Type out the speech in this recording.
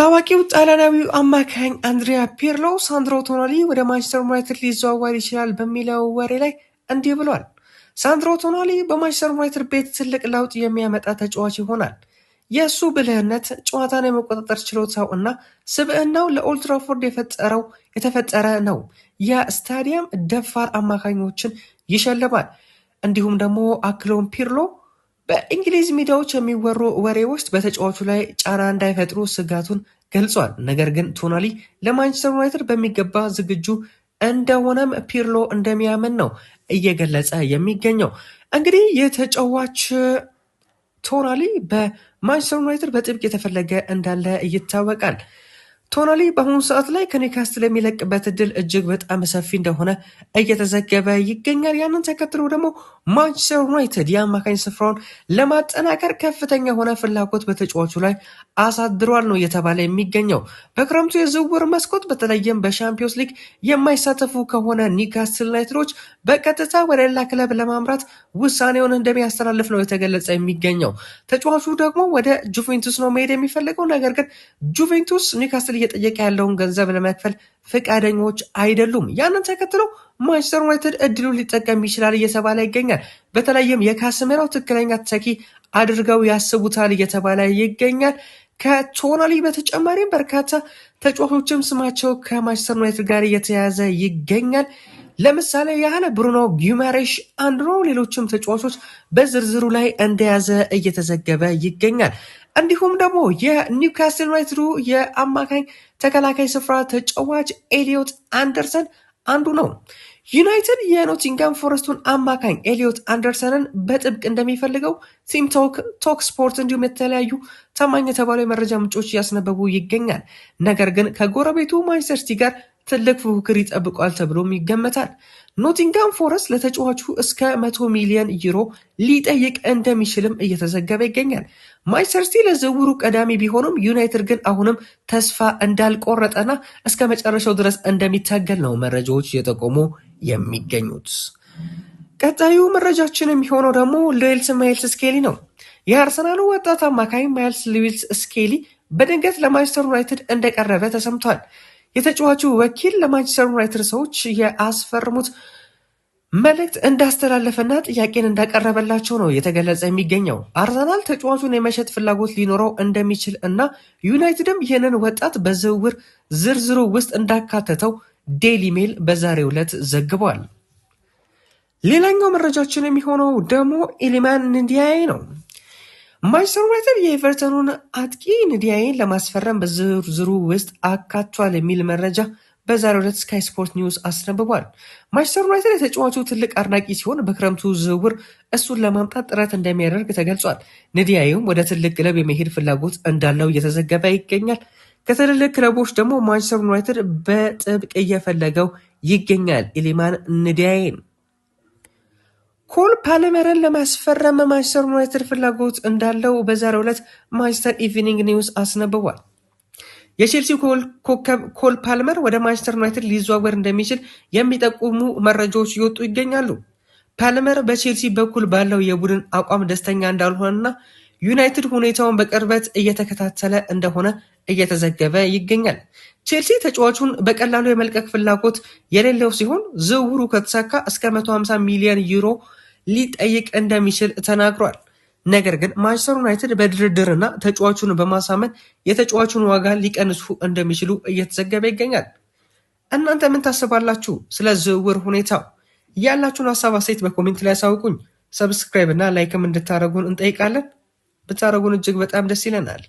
ታዋቂው ጣሊያናዊው አማካኝ አንድሪያ ፒርሎ ሳንድሮ ቶናሊ ወደ ማንቸስተር ዩናይትድ ሊዘዋወር ይችላል በሚለው ወሬ ላይ እንዲህ ብሏል። ሳንድሮ ቶናሊ በማንቸስተር ዩናይትድ ቤት ትልቅ ለውጥ የሚያመጣ ተጫዋች ይሆናል። የእሱ ብልህነት፣ ጨዋታን የመቆጣጠር ችሎታው እና ስብዕናው ለኦልድ ትራፎርድ የተፈጠረ ነው። የስታዲየም ደፋር አማካኞችን ይሸልማል። እንዲሁም ደግሞ አክሎም ፒርሎ በእንግሊዝ ሚዲያዎች የሚወሩ ወሬዎች በተጫዋቹ ላይ ጫና እንዳይፈጥሩ ስጋቱን ገልጿል። ነገር ግን ቶናሊ ለማንቸስተር ዩናይትድ በሚገባ ዝግጁ እንደሆነም ፒርሎ እንደሚያምን ነው እየገለጸ የሚገኘው። እንግዲህ የተጫዋች ቶናሊ በማንቸስተር ዩናይትድ በጥብቅ የተፈለገ እንዳለ ይታወቃል። ቶናሊ በአሁኑ ሰዓት ላይ ከኒውካስትል የሚለቅበት እድል እጅግ በጣም ሰፊ እንደሆነ እየተዘገበ ይገኛል። ያንን ተከትሎ ደግሞ ማንቸስተር ዩናይትድ የአማካኝ ስፍራውን ለማጠናከር ከፍተኛ የሆነ ፍላጎት በተጫዋቹ ላይ አሳድሯል ነው እየተባለ የሚገኘው። በክረምቱ የዝውውር መስኮት በተለይም በሻምፒዮንስ ሊግ የማይሳተፉ ከሆነ ኒውካስትል ዩናይትዶች በቀጥታ ወደ ሌላ ክለብ ለማምራት ውሳኔውን እንደሚያስተላልፍ ነው የተገለጸ የሚገኘው። ተጫዋቹ ደግሞ ወደ ጁቬንቱስ ነው መሄድ የሚፈልገው። ነገር ግን ጁቬንቱስ ኒውካስትል እየጠየቀ ያለውን ገንዘብ ለመክፈል ፈቃደኞች አይደሉም። ያንን ተከትሎ ማንቸስተር ዩናይትድ እድሉን ሊጠቀም ይችላል እየተባለ ይገኛል። በተለይም የካስሜራው ትክክለኛ ተተኪ አድርገው ያስቡታል እየተባለ ይገኛል። ከቶናሊ በተጨማሪም በርካታ ተጫዋቾችም ስማቸው ከማንቸስተር ዩናይትድ ጋር እየተያያዘ ይገኛል። ለምሳሌ ያህል ብሩኖ ጊማሬሽ አንዱ ነው። ሌሎችም ተጫዋቾች በዝርዝሩ ላይ እንደያዘ እየተዘገበ ይገኛል። እንዲሁም ደግሞ የኒውካስትል ዩናይትዱ የአማካኝ ተከላካይ ስፍራ ተጫዋች ኤሊዮት አንደርሰን አንዱ ነው። ዩናይትድ የኖቲንጋም ፎረስቱን አማካኝ ኤሊዮት አንደርሰንን በጥብቅ እንደሚፈልገው ቲም ቶክ ስፖርት እንዲሁም የተለያዩ ታማኝ የተባሉ የመረጃ ምንጮች እያስነበቡ ይገኛል። ነገር ግን ከጎረቤቱ ማንቸስተር ሲቲ ጋር ትልቅ ፉክክር ይጠብቋል ተብሎም ይገመታል። ኖቲንጋም ፎረስት ለተጫዋቹ እስከ 100 ሚሊዮን ዩሮ ሊጠይቅ እንደሚችልም እየተዘገበ ይገኛል። ማንቸስተር ሲቲ ለዝውውሩ ቀዳሚ ቢሆንም ዩናይትድ ግን አሁንም ተስፋ እንዳልቆረጠና እስከ መጨረሻው ድረስ እንደሚታገል ነው መረጃዎች እየጠቆሙ የሚገኙት። ቀጣዩ መረጃችን የሚሆነው ደግሞ ማይልስ ስኬሊ ነው። የአርሰናሉ ወጣት አማካኝ ማይልስ ስኬሊ በድንገት ለማንቸስተር ዩናይትድ እንደቀረበ ተሰምቷል። የተጫዋቹ ወኪል ለማንቸስተር ዩናይትድ ሰዎች የአስፈርሙት መልእክት እንዳስተላለፈና ጥያቄን እንዳቀረበላቸው ነው የተገለጸ የሚገኘው። አርሰናል ተጫዋቹን የመሸጥ ፍላጎት ሊኖረው እንደሚችል እና ዩናይትድም ይህንን ወጣት በዝውውር ዝርዝሩ ውስጥ እንዳካተተው ዴይሊ ሜል በዛሬው ዕለት ዘግቧል። ሌላኛው መረጃችን የሚሆነው ደግሞ ኢሊማን ንዲያዬ ነው። ማንቸስተር ዩናይትድ የኤቨርተኑን አጥቂ ንዲያዬን ለማስፈረም በዝርዝሩ ውስጥ አካቷል የሚል መረጃ በዛሬው ዕለት ስካይ ስፖርት ኒውስ አስነብቧል። ማንቸስተር ዩናይትድ የተጫዋቹ ትልቅ አድናቂ ሲሆን በክረምቱ ዝውውር እሱን ለማምጣት ጥረት እንደሚያደርግ ተገልጿል። ንዲያዬም ወደ ትልቅ ክለብ የመሄድ ፍላጎት እንዳለው እየተዘገበ ይገኛል። ከትልልቅ ክለቦች ደግሞ ማንቸስተር ዩናይትድ በጥብቅ እየፈለገው ይገኛል ኢሊማን ንዲያዬን። ኮል ፓልመርን ለማስፈረም ማንቸስተር ዩናይትድ ፍላጎት እንዳለው በዛሬው ዕለት ማንቸስተር ኢቭኒንግ ኒውስ አስነብቧል። የቼልሲ ኮከብ ኮል ፓልመር ወደ ማንቸስተር ዩናይትድ ሊዘዋወር እንደሚችል የሚጠቁሙ መረጃዎች እየወጡ ይገኛሉ። ፓልመር በቼልሲ በኩል ባለው የቡድን አቋም ደስተኛ እንዳልሆነና ዩናይትድ ሁኔታውን በቅርበት እየተከታተለ እንደሆነ እየተዘገበ ይገኛል። ቼልሲ ተጫዋቹን በቀላሉ የመልቀቅ ፍላጎት የሌለው ሲሆን ዝውውሩ ከተሳካ እስከ 150 ሚሊዮን ዩሮ ሊጠይቅ እንደሚችል ተናግሯል። ነገር ግን ማንቸስተር ዩናይትድ በድርድርና ተጫዋቹን በማሳመን የተጫዋቹን ዋጋ ሊቀንሱ እንደሚችሉ እየተዘገበ ይገኛል። እናንተ ምን ታስባላችሁ ስለ ዝውውር ሁኔታው? ያላችሁን ሀሳብ አስተያየት በኮሜንት ላይ ያሳውቁኝ። ሰብስክራይብ እና ላይክም እንድታደርጉን እንጠይቃለን። ብታደርጉን እጅግ በጣም ደስ ይለናል።